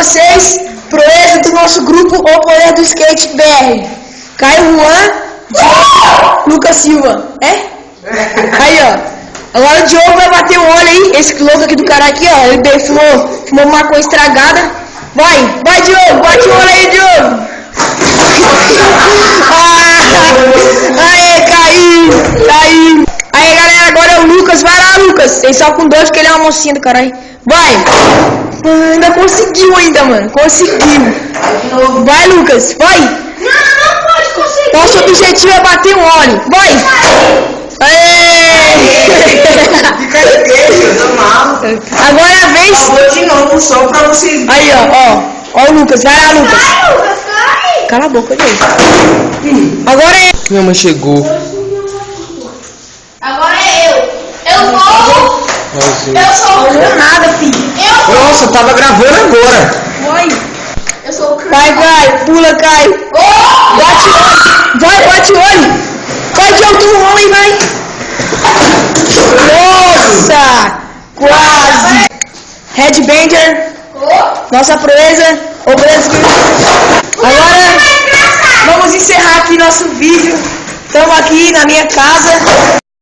vocês, proeza do nosso grupo O Poder do Skate BR. Caio Juan, Diogo, Lucas Silva. É? Aí, ó. Agora o Diogo vai bater o olho aí. Esse louco aqui do cara aqui, ó. Ele fumou maconha estragada. Vai, Diogo, bate o olho aí, Diogo. Aê, caiu. Aí, galera, agora é o Lucas. Vai lá, Lucas. Tem só com dois, porque ele é uma mocinha do caralho. Vai. Ainda conseguiu mano. Conseguiu. Vai, Lucas. Vai. Não pode conseguir. Nosso objetivo é bater um óleo. Vai. Aê. Agora é a vez. Falou de novo, só pra vocês. Aí, ó o Lucas. Vai lá, Lucas. Vai, Lucas, vai. Cala a boca, gente. Agora é... Minha mãe chegou. Agora é eu. Eu vou. Eu sou o Não nada, filho. Nossa, eu tava gravando agora. Vai. Eu sou o Vai, pula, cai. Bate o olho. Vai, bate o olho. Vai de alto homem, vai. Nossa, quase. Headbanger. Nossa proeza. O Brasil. Agora, vamos encerrar aqui nosso vídeo. Estamos aqui na minha casa.